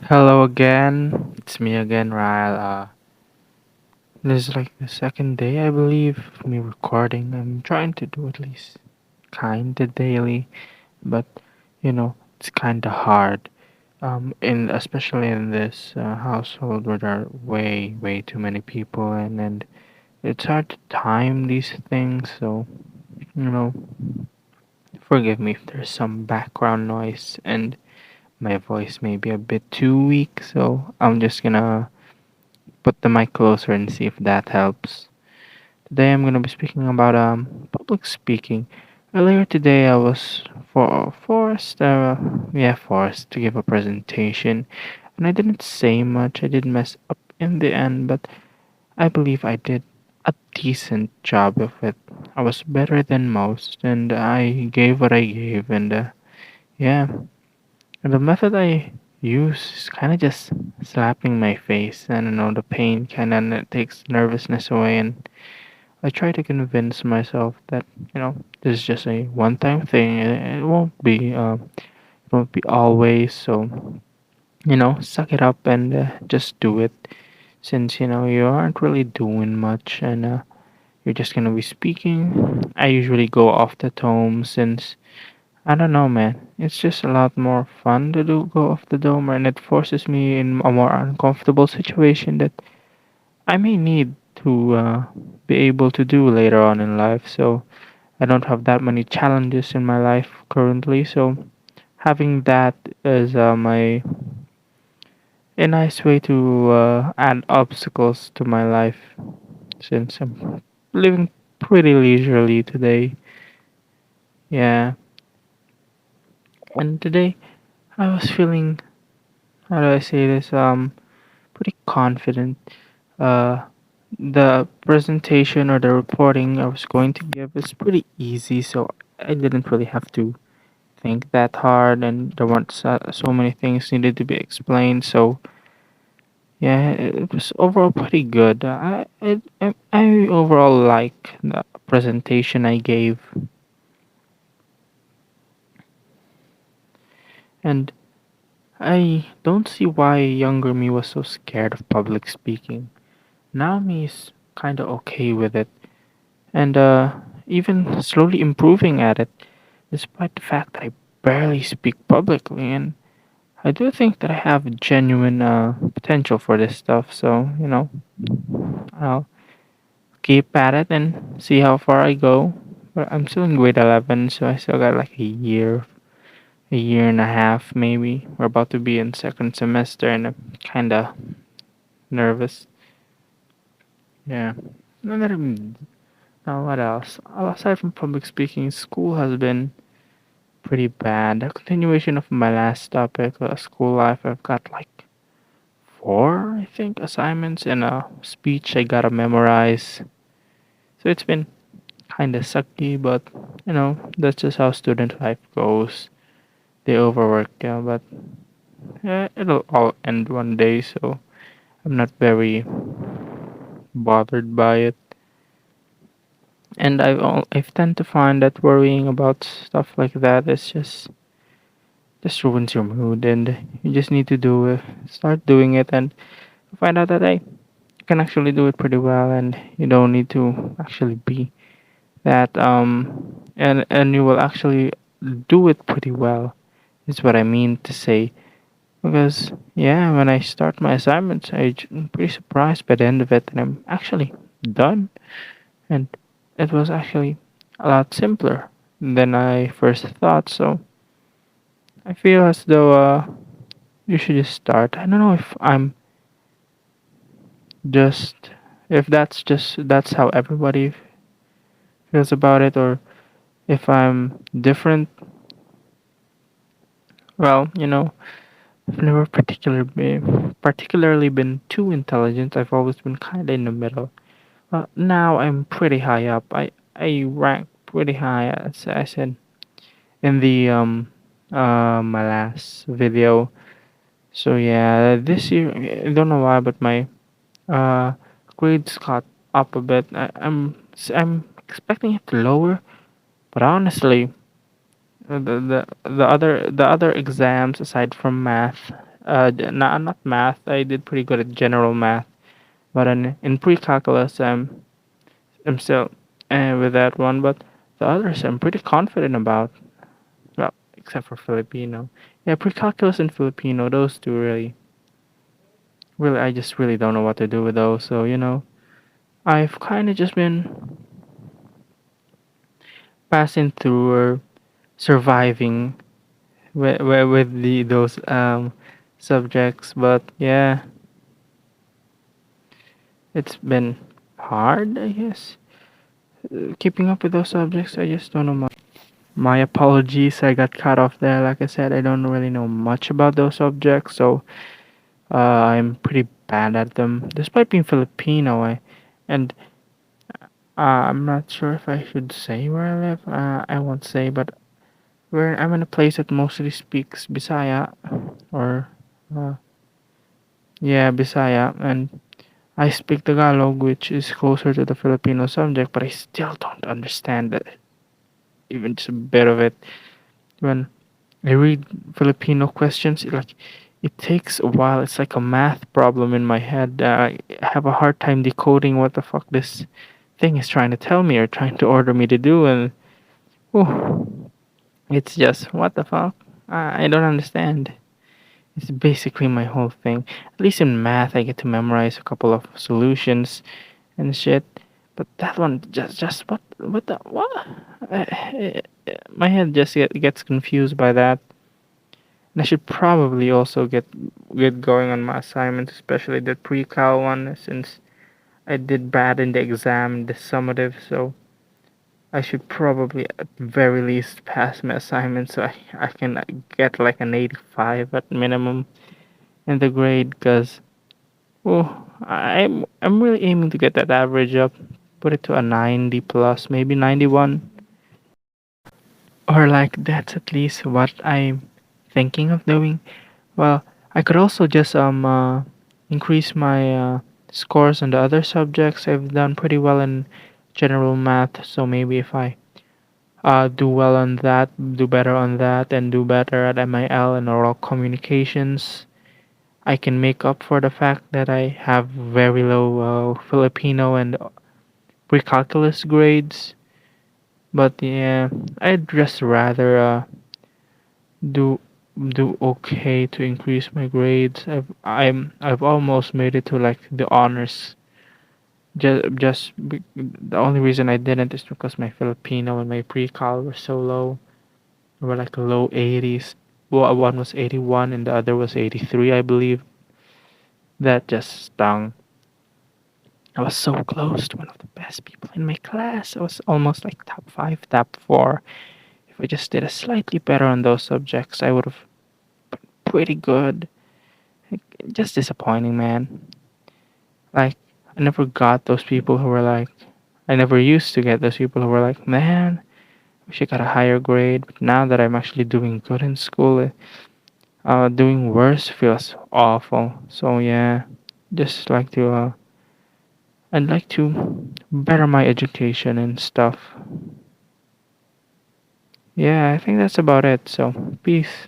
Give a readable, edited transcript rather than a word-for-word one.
Hello again. It's me again, Ryle. This is like the second day, I believe, of me recording. I'm trying to do at least kinda daily, but it's kinda hard. In especially in this household where there are way too many people, and it's hard to time these things. So you know, forgive me if there's some background noise and my voice may be a bit too weak. So I'm just gonna put the mic closer and see if that helps. Today I'm going to be speaking about public speaking. Earlier today I was forced to give a presentation, and I didn't say much. I did mess up in the end, but I believe I did a decent job of it. I was better than most, and I gave what I gave, and yeah. And the method I use is kind of just slapping my face. I don't know, the pain kind of takes nervousness away, and I try to convince myself that this is just a one-time thing. It won't be always. So suck it up and just do it. Since you aren't really doing much, and you're just gonna be speaking. I usually go off the tone since I don't know, man. It's just a lot more fun to do go off the dome, and it forces me in a more uncomfortable situation that I may need to be able to do later on in life. So I don't have that many challenges in my life currently. So having that is my a nice way to add obstacles to my life since I'm living pretty leisurely today. Yeah, and today I was feeling, how do I say this, pretty confident. Uh, the presentation or the reporting I was going to give is pretty easy, so I didn't really have to think that hard, and there weren't so many things needed to be explained. So yeah, it was overall pretty good. I overall like the presentation I gave, and I don't see why younger me was so scared of public speaking. Now me is kind of okay with it, and even slowly improving at it, despite the fact that I barely speak publicly. And I do think that I have genuine potential for this stuff. So I'll keep at it and see how far I go. But I'm still in grade 11, so I still got like a year and a half maybe. We're about to be in second semester, and I'm kind of nervous. Yeah. Now what else? Aside from public speaking, school has been pretty bad. A continuation of my last topic, school life. I've got like four, I think, assignments and a speech I gotta memorize. So it's been kind of sucky, but that's just how student life goes. They overwork, yeah, but it'll all end one day, so I'm not very bothered by it. And I've tend to find that worrying about stuff like that is just ruins your mood, and you just need to do it, start doing it, and find out that hey, you can actually do it pretty well, and you don't need to actually be that and you will actually do it pretty well is what I mean to say. Because yeah, when I start my assignments, I'm pretty surprised by the end of it that I'm actually done, and it was actually a lot simpler than I first thought. So I feel as though you should just start. I don't know if I'm just if that's how everybody feels about it, or if I'm different. Well, I've never particularly been too intelligent. I've always been kind of in the middle. Now I'm pretty high up. I rank pretty high, as I said in the my last video. So yeah, this year I don't know why, but my uh grades got up a bit. I'm expecting it to lower, but honestly, the other exams aside from math, Not math. I did pretty good at general math, but in pre-calculus, I'm still with that one. But the others, I'm pretty confident about. Well, except for Filipino. Yeah, pre-calculus and Filipino, those two really, I just really don't know what to do with those. So I've kind of just been passing through or surviving with the those subjects. But yeah, it's been hard, I guess. Keeping up with those subjects, I just don't know much. My apologies, I got cut off there. Like I said, I don't really know much about those subjects, so I'm pretty bad at them, despite being Filipino. And I'm not sure if I should say where I live. I won't say, but where I'm in a place that mostly speaks Bisaya, or uh, yeah, Bisaya, and I speak Tagalog, which is closer to the Filipino subject, but I still don't understand it, even just a bit of it. When I read Filipino questions, it takes a while. It's like a math problem in my head. I have a hard time decoding what the fuck this thing is trying to tell me or trying to order me to do, and oh, it's just what the fuck. I don't understand. It's basically my whole thing. At least in math, I get to memorize a couple of solutions and shit. But that one, just what the what? My head just gets confused by that. And I should probably also get going on my assignments, especially the pre-cal one, since I did bad in the exam, the summative. So I should probably at very least pass my assignment, so I can get like an 85 at minimum in the grade. Cause I'm really aiming to get that average up, put it to a 90 plus, maybe 91. Or like that's at least what I'm thinking of doing. Well, I could also just increase my scores on the other subjects. I've done pretty well in general math, so maybe if I do well on that, do better on that, and do better at MIL and oral communications, I can make up for the fact that I have very low Filipino and pre-calculus grades. But yeah, I'd just rather do do okay to increase my grades. I've almost made it to like the honors. The only reason I didn't is because my Filipino and my pre-cal were so low. They were like low 80s. Well, one was 81 and the other was 83, I believe. That just stung. I was so close to one of the best people in my class. I was almost like top 5, top 4. If I just did a slightly better on those subjects, I would have pretty good. Like, just disappointing, man. Like, I never got those people who were like, I never used to get those people who were like, man, wish I got a higher grade. But now that I'm actually doing good in school, doing worse feels awful. So yeah, just like to, I'd like to better my education and stuff. Yeah, I think that's about it. So peace.